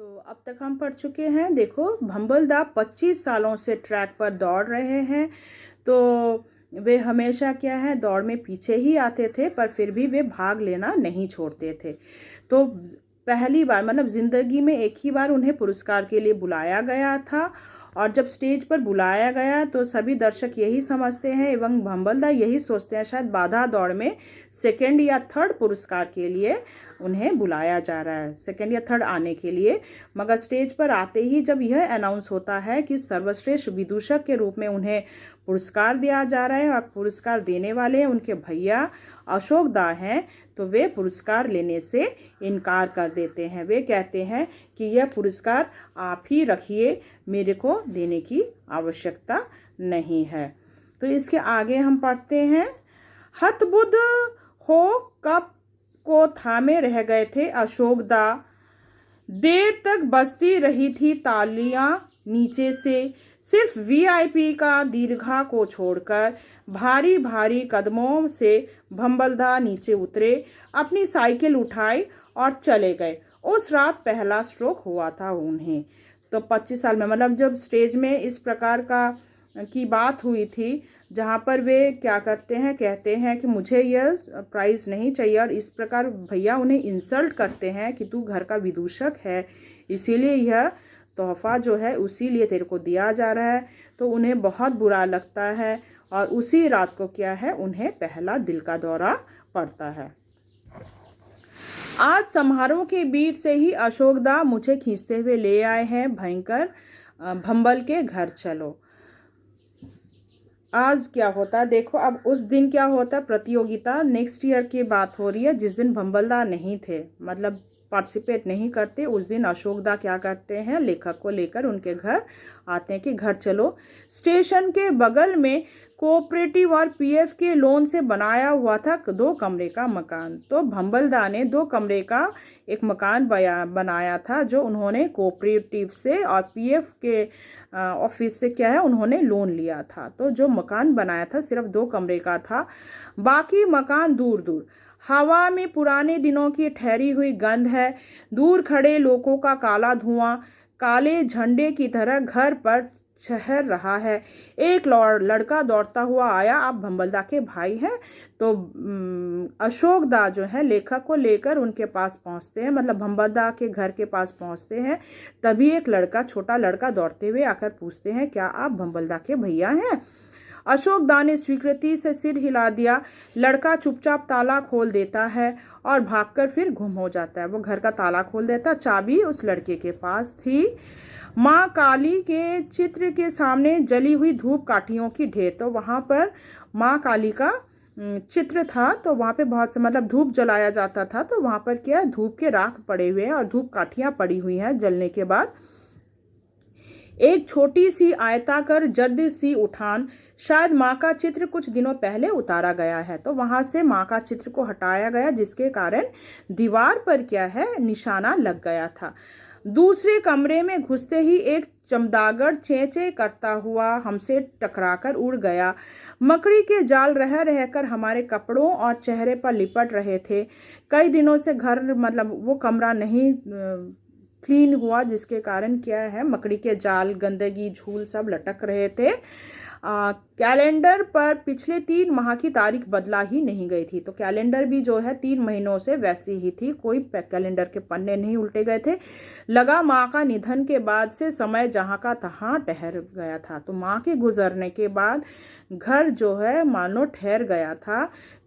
तो अब तक हम पढ़ चुके हैं। देखो, भंबल दा 25 सालों से ट्रैक पर दौड़ रहे हैं। तो वे हमेशा क्या है, दौड़ में पीछे ही आते थे, पर फिर भी वे भाग लेना नहीं छोड़ते थे। तो पहली बार मतलब ज़िंदगी में एक ही बार उन्हें पुरस्कार के लिए बुलाया गया था। और जब स्टेज पर बुलाया गया तो सभी दर्शक यही समझते हैं एवं भंबल दा यही सोचते हैं शायद बाधा दौड़ में सेकंड या थर्ड पुरस्कार के लिए उन्हें बुलाया जा रहा है, सेकंड या थर्ड आने के लिए। मगर स्टेज पर आते ही जब यह अनाउंस होता है कि सर्वश्रेष्ठ विदूषक के रूप में उन्हें पुरस्कार दिया जा रहा है और पुरस्कार देने वाले उनके भैया अशोक दा हैं, तो वे पुरस्कार लेने से इनकार कर देते हैं। वे कहते हैं कि यह पुरस्कार आप ही रखिए, मेरे को देने की आवश्यकता नहीं है। तो इसके आगे हम पढ़ते हैं। हतबुद्ध हो कप को थामे रह गए थे अशोक दा, देर तक बजती रही थी तालियां नीचे से, सिर्फ वीआईपी का दीर्घा को छोड़कर। भारी भारी कदमों से भंबल दा नीचे उतरे, अपनी साइकिल उठाई और चले गए। उस रात पहला स्ट्रोक हुआ था उन्हें। तो 25 साल में मतलब जब स्टेज में इस प्रकार की बात हुई थी, जहाँ पर वे क्या करते हैं, कहते हैं कि मुझे यह प्राइज़ नहीं चाहिए, और इस प्रकार भैया उन्हें इंसल्ट करते हैं कि तू घर का विदूषक है, इसीलिए यह तोहफा जो है उसी लिए तेरे को दिया जा रहा है। तो उन्हें बहुत बुरा लगता है और उसी रात को क्या है, उन्हें पहला दिल का दौरा पड़ता है। आज समारोह के बीच से ही अशोक दा मुझे खींचते हुए ले आए हैं भयंकर, भंबल के घर चलो। आज क्या होता है देखो, अब उस दिन क्या होता है, प्रतियोगिता नेक्स्ट ईयर की बात हो रही है, जिस दिन भंबल दा नहीं थे, मतलब पार्टिसिपेट नहीं करते, उस दिन अशोक दा क्या करते हैं, लेखक को लेकर उनके घर आते हैं कि घर चलो। स्टेशन के बगल में कोऑपरेटिव और पीएफ के लोन से बनाया हुआ था 2 कमरे का मकान। तो भंबल दा ने 2 कमरे का एक मकान बनाया था, जो उन्होंने कोऑपरेटिव से और पीएफ के ऑफिस से क्या है, उन्होंने लोन लिया था। तो जो मकान बनाया था सिर्फ 2 कमरे का था, बाकी मकान दूर दूर। हवा में पुराने दिनों की ठहरी हुई गंध है, दूर खड़े लोगों का काला धुआं काले झंडे की तरह घर पर छहर रहा है। एक लड़का दौड़ता हुआ आया, आप भंबल दा के भाई हैं। तो अशोक दा जो है लेखक को लेकर उनके पास पहुंचते हैं, मतलब भंबल दा के घर के पास पहुंचते हैं। तभी एक लड़का, छोटा लड़का दौड़ते हुए आकर पूछते हैं, क्या आप भंबल दा के भैया हैं? अशोक दा ने स्वीकृति से सिर हिला दिया। लड़का चुपचाप ताला खोल देता है और भागकर फिर गुम हो जाता है। वो घर का ताला खोल देता, चाबी उस लड़के के पास थी। माँ काली के चित्र के सामने जली हुई धूप काठियों की ढेर। तो वहाँ पर माँ काली का चित्र था, तो वहाँ पे बहुत से मतलब धूप जलाया जाता था, तो वहाँ पर क्या धूप के राख पड़े हुए हैं और धूप काठियाँ पड़ी हुई हैं जलने के बाद। एक छोटी सी आयताकार जर्द सी उठान, शायद माँ का चित्र कुछ दिनों पहले उतारा गया है, तो वहां से माँ का चित्र को हटाया गया, जिसके कारण दीवार पर क्या है, निशाना लग गया था। दूसरे कमरे में घुसते ही एक चमगादड़ चेंचे करता हुआ हमसे टकराकर उड़ गया। मकड़ी के जाल रह रहकर हमारे कपड़ों और चेहरे पर लिपट रहे थे। कई दिनों से घर मतलब वो कमरा नहीं क्लीन हुआ, जिसके कारण क्या है, मकड़ी के जाल, गंदगी, झूल सब लटक रहे थे। कैलेंडर पर पिछले 3 माह की तारीख बदला ही नहीं गई थी। तो कैलेंडर भी जो है 3 महीनों से वैसी ही थी, कोई कैलेंडर के पन्ने नहीं उल्टे गए थे। लगा माँ का निधन के बाद से समय जहाँ का तहाँ ठहर गया था। तो माँ के गुजरने के बाद घर जो है मानो ठहर गया था,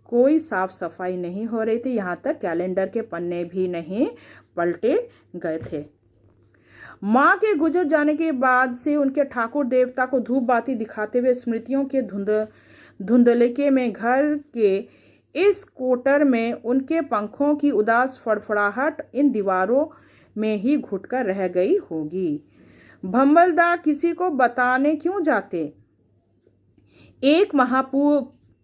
कोई साफ सफाई नहीं हो रही थी, यहाँ तक कैलेंडर के पन्ने भी नहीं पलटे गए थे। माँ के गुजर जाने के बाद से उनके ठाकुर देवता को धूप बाती दिखाते हुए स्मृतियों के धुंधलके में घर के इस कोटर में उनके पंखों की उदास फड़फड़ाहट इन दीवारों में ही घुटकर रह गई होगी। भंबल दा किसी को बताने क्यों जाते?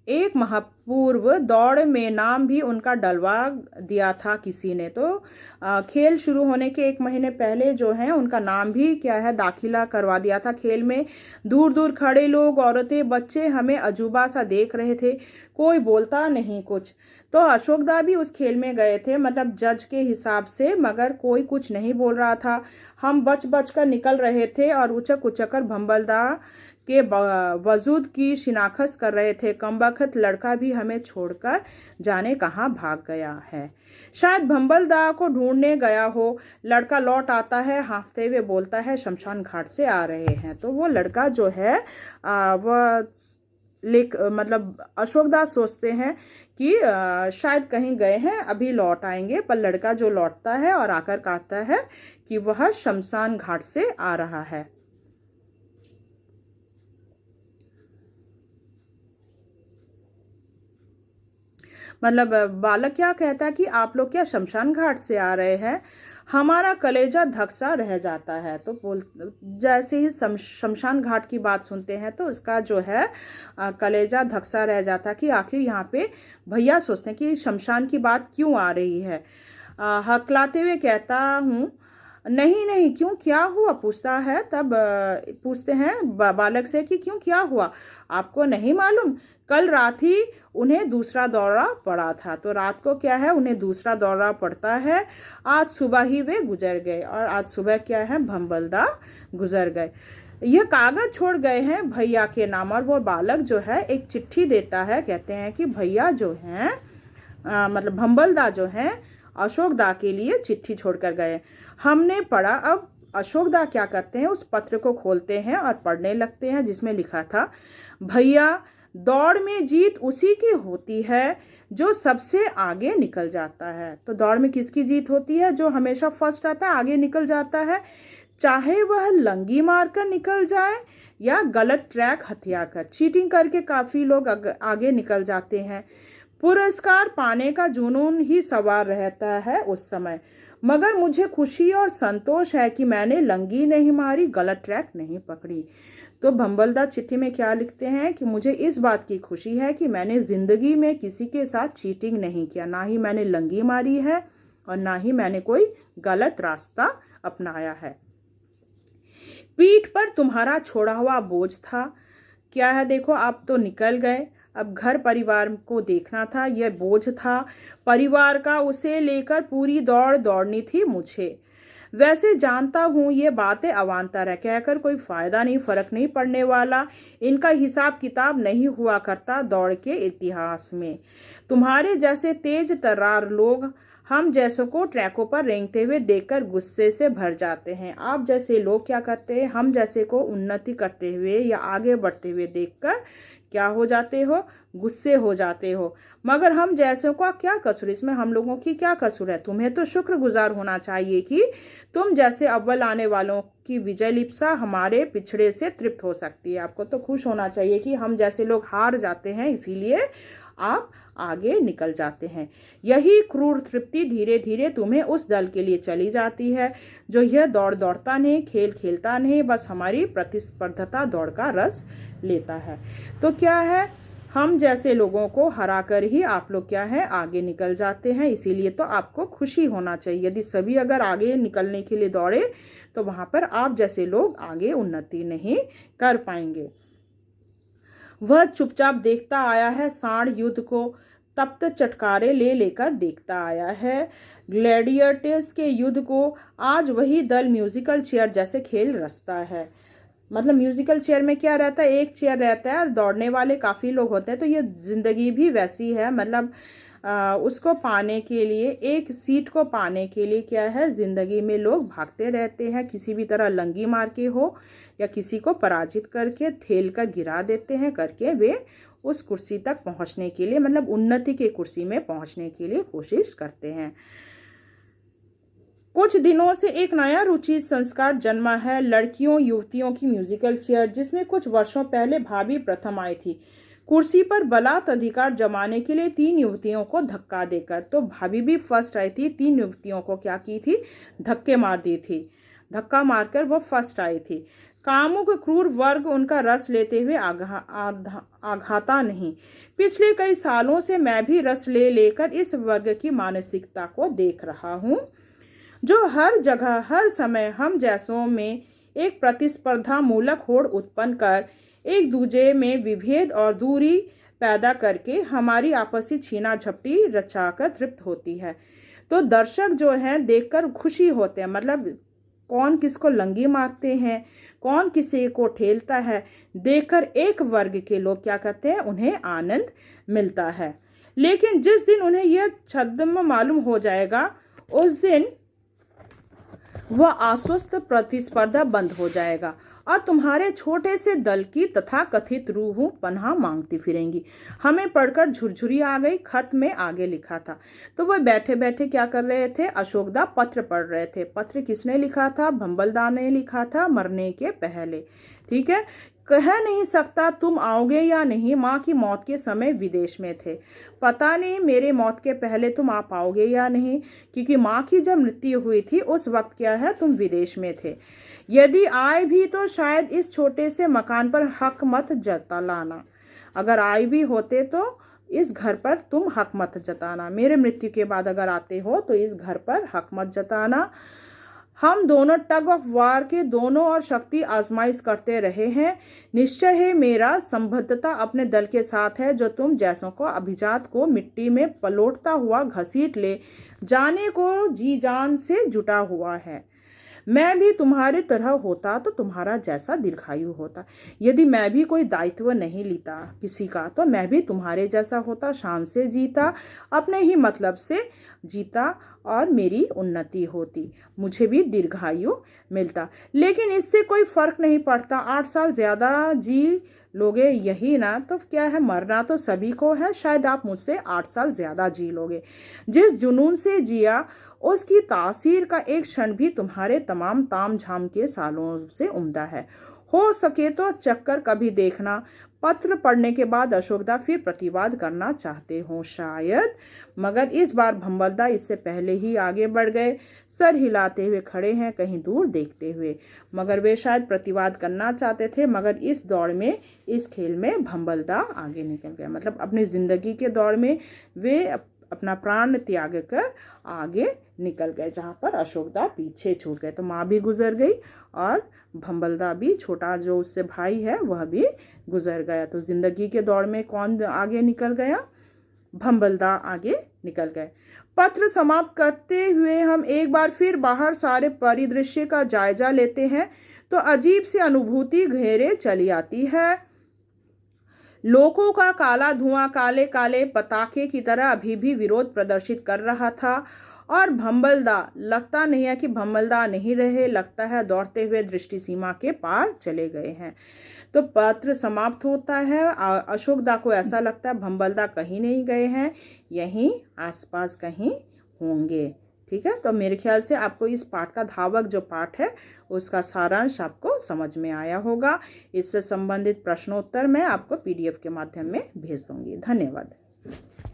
एक महापूर्व दौड़ में नाम भी उनका डलवा दिया था किसी ने। तो खेल शुरू होने के 1 महीने पहले जो है उनका नाम भी क्या है, दाखिला करवा दिया था खेल में। दूर दूर खड़े लोग, औरतें, बच्चे हमें अजूबा सा देख रहे थे, कोई बोलता नहीं कुछ। तो अशोकदा भी उस खेल में गए थे, मतलब जज के हिसाब से, मगर कोई कुछ नहीं बोल रहा था। हम बच बच कर निकल रहे थे और उचक उचक कर भंबलदा के वजूद की शिनाख्त कर रहे थे। कमबख्त लड़का भी हमें छोड़कर जाने कहाँ भाग गया है। शायद भंबलदा को ढूंढने गया हो। लड़का लौट आता है, हाँफते हुए बोलता है शमशान घाट से आ रहे हैं। तो वो लड़का जो है वह मतलब अशोकदास सोचते हैं कि शायद कहीं गए हैं, अभी लौट आएंगे। पर लड़का जो लौटता है और आकर कहता है कि वह शमशान घाट से आ रहा है। मतलब बालक क्या कहता है कि आप लोग क्या शमशान घाट से आ रहे हैं। हमारा कलेजा धक्सा रह जाता है। तो बोल जैसे ही शमशान घाट की बात सुनते हैं तो उसका जो है कलेजा धक्सा रह जाता है कि आखिर यहाँ पे भैया सोचते हैं कि शमशान की बात क्यों आ रही है। हकलाते हुए कहता हूँ नहीं नहीं, क्यों क्या हुआ पूछता है। तब पूछते हैं बालक से कि क्यों क्या हुआ, आपको नहीं मालूम कल रात ही उन्हें दूसरा दौरा पड़ा था। तो रात को क्या है उन्हें दूसरा दौरा पड़ता है। आज सुबह ही वे गुजर गए और आज सुबह क्या है भंबलदा गुजर गए। यह कागज छोड़ गए हैं भैया के नाम। और वो बालक जो है एक चिट्ठी देता है, कहते हैं कि भैया जो हैं मतलब भंबलदा जो हैं अशोकदा के लिए चिट्ठी छोड़कर गए। हमने पढ़ा। अब अशोकदा क्या करते हैं उस पत्र को खोलते हैं और पढ़ने लगते हैं, जिसमें लिखा था भैया दौड़ में जीत उसी की होती है जो सबसे आगे निकल जाता है। तो दौड़ में किसकी जीत होती है, जो हमेशा फर्स्ट आता है, आगे निकल जाता है। चाहे वह लंगी मारकर निकल जाए या गलत ट्रैक हथिया कर। चीटिंग करके काफ़ी लोग आगे निकल जाते हैं। पुरस्कार पाने का जुनून ही सवार रहता है उस समय, मगर मुझे खुशी और संतोष है कि मैंने लंगी नहीं मारी, गलत ट्रैक नहीं पकड़ी। तो भंबलदा चिट्ठी में क्या लिखते हैं कि मुझे इस बात की खुशी है कि मैंने ज़िंदगी में किसी के साथ चीटिंग नहीं किया, ना ही मैंने लंगी मारी है और ना ही मैंने कोई गलत रास्ता अपनाया है। पीठ पर तुम्हारा छोड़ा हुआ बोझ था, क्या है देखो आप तो निकल गए, अब घर परिवार को देखना था, यह बोझ था परिवार का, उसे लेकर पूरी दौड़ दौड़नी थी मुझे। वैसे जानता हूँ ये बातें अवान्तर है, कहकर कोई फ़ायदा नहीं, फ़र्क नहीं पड़ने वाला। इनका हिसाब किताब नहीं हुआ करता दौड़ के इतिहास में। तुम्हारे जैसे तेज तर्रार लोग हम जैसों को ट्रैकों पर रेंगते हुए देखकर गुस्से से भर जाते हैं। आप जैसे लोग क्या करते हैं, हम जैसे को उन्नति करते हुए या आगे बढ़ते हुए देखकर क्या हो जाते हो, गुस्से हो जाते हो। मगर हम जैसों का क्या कसूर, इसमें हम लोगों की क्या कसूर है। तुम्हें तो शुक्रगुजार होना चाहिए कि तुम जैसे अव्वल आने वालों की विजय लिप्सा हमारे पिछड़े से तृप्त हो सकती है। आपको तो खुश होना चाहिए कि हम जैसे लोग हार जाते हैं, इसीलिए आप आगे निकल जाते हैं। यही क्रूर तृप्ति धीरे धीरे तुम्हें उस दल के लिए चली जाती है जो यह दौड़ दौड़ता नहीं, खेल खेलता नहीं, बस हमारी प्रतिस्पर्धता दौड़ का रस लेता है। तो क्या है, हम जैसे लोगों को हरा कर ही आप लोग क्या है आगे निकल जाते हैं। इसीलिए तो आपको खुशी होना चाहिए। यदि सभी अगर आगे निकलने के लिए दौड़े तो वहाँ पर आप जैसे लोग आगे उन्नति नहीं कर पाएंगे। वह चुपचाप देखता आया है सांड युद्ध को, तप्त चटकारे ले लेकर देखता आया है ग्लैडिएटर्स के युद्ध को। आज वही दल म्यूजिकल चेयर जैसे खेल रचता है। मतलब म्यूजिकल चेयर में क्या रहता है, एक चेयर रहता है और दौड़ने वाले काफ़ी लोग होते हैं। तो ये ज़िंदगी भी वैसी है, मतलब उसको पाने के लिए, एक सीट को पाने के लिए क्या है ज़िंदगी में लोग भागते रहते हैं। किसी भी तरह लंगी मार के हो या किसी को पराजित करके ठेल कर गिरा देते हैं करके वे उस कुर्सी तक पहुंचने के लिए, मतलब उन्नति के कुर्सी में पहुंचने के लिए कोशिश करते हैं। कुछ दिनों से एक नया रुचि संस्कार जन्मा है, लड़कियों युवतियों की म्यूजिकल चेयर, जिसमें कुछ वर्षों पहले भाभी प्रथम आई थी कुर्सी पर बलात् अधिकार जमाने के लिए 3 युवतियों को धक्का देकर। तो भाभी भी फर्स्ट आई थी, 3 युवतियों को क्या की थी, धक्के मार दी थी, धक्का मारकर वो फर्स्ट आई थी। कामुक क्रूर वर्ग उनका रस लेते हुए आघाता नहीं। पिछले कई सालों से मैं भी रस लेकर इस वर्ग की मानसिकता को देख रहा हूँ, जो हर जगह हर समय हम जैसों में एक प्रतिस्पर्धा मूलक होड़ उत्पन्न कर एक दूजे में विभेद और दूरी पैदा करके हमारी आपसी छीना झपटी रचाकर तृप्त होती है। तो दर्शक जो हैं देखकर खुशी होते हैं, मतलब कौन किसको लंगी मारते हैं, कौन किसी को ठेलता है, देखकर एक वर्ग के लोग क्या करते हैं, उन्हें आनंद मिलता है। लेकिन जिस दिन उन्हें यह छद्म मालूम हो जाएगा उस दिन वह आश्वस्त प्रतिस्पर्धा बंद हो जाएगा और तुम्हारे छोटे से दल की तथा कथित रूह पनाह मांगती फिरेंगी। हमें पढ़कर झुरझुरी आ गई, खत में आगे लिखा था। तो वह बैठे बैठे क्या कर रहे थे, अशोकदा पत्र पढ़ रहे थे। पत्र किसने लिखा था, भंबलदा ने लिखा था मरने के पहले। ठीक है, कह नहीं सकता तुम आओगे या नहीं, माँ की मौत के समय विदेश में थे। पता नहीं मेरे मौत के पहले तुम आ पाओगे या नहीं, क्योंकि माँ की जब मृत्यु हुई थी उस वक्त क्या है, तुम विदेश में थे। यदि आए भी तो शायद इस छोटे से मकान पर हक मत जताना। अगर आए भी होते तो इस घर पर तुम हक मत जताना। मेरे मृत्यु के बाद अगर आते हो तो इस घर पर हक मत जताना। हम दोनों टग ऑफ वार के दोनों और शक्ति आजमाइश करते रहे हैं। निश्चय है मेरा संबद्धता अपने दल के साथ है, जो तुम जैसों को अभिजात को मिट्टी में पलोटता हुआ घसीट ले जाने को जी जान से जुटा हुआ है। मैं भी तुम्हारी तरह होता तो तुम्हारा जैसा दीर्घायु होता। यदि मैं भी कोई दायित्व नहीं लेता किसी का तो मैं भी तुम्हारे जैसा होता, शान से जीता, अपने ही मतलब से जीता और मेरी उन्नति होती, मुझे भी दीर्घायु मिलता। लेकिन इससे कोई फर्क नहीं पड़ता, 8 साल ज़्यादा जी लोगे यही ना, तो क्या है, मरना तो सभी को है। शायद आप मुझसे 8 साल ज़्यादा जी लोगे। जिस जुनून से जिया उसकी तासीर का एक क्षण भी तुम्हारे तमाम ताम झाम के सालों से उम्दा है। हो सके तो चक्कर कभी देखना। पत्र पढ़ने के बाद अशोकदा फिर प्रतिवाद करना चाहते हो शायद, मगर इस बार भंबलदा इससे पहले ही आगे बढ़ गए। सर हिलाते हुए खड़े हैं, कहीं दूर देखते हुए। मगर वे शायद प्रतिवाद करना चाहते थे, मगर इस दौड़ में, इस खेल में भंबलदा आगे निकल गए। मतलब अपनी ज़िंदगी के दौड़ में वे अपना प्राण त्याग कर आगे निकल गए, जहाँ पर अशोकदा पीछे छूट गए। तो माँ भी गुजर गई और भंबलदा भी, छोटा जो उससे भाई है, वह भी गुजर गया। तो जिंदगी के दौड़ में कौन आगे निकल गया, भंबलदा आगे निकल गए। पत्र समाप्त करते हुए हम एक बार फिर बाहर सारे परिदृश्य का जायजा लेते हैं तो अजीब सी अनुभूति घेरे चली आती है। लोगों का काला धुआं काले काले पताखे की तरह अभी भी विरोध प्रदर्शित कर रहा था और भंबलदा, लगता नहीं है कि भंबलदा नहीं रहे, लगता है दौड़ते हुए दृष्टि सीमा के पार चले गए हैं। तो पत्र समाप्त होता है। अशोकदा को ऐसा लगता है भंबलदा कहीं नहीं गए हैं, यहीं आसपास कहीं होंगे। ठीक है, तो मेरे ख्याल से आपको इस पाठ का, धावक जो पाठ है उसका सारांश आपको समझ में आया होगा। इससे संबंधित प्रश्नोत्तर मैं आपको PDF के माध्यम में भेज दूंगी। धन्यवाद।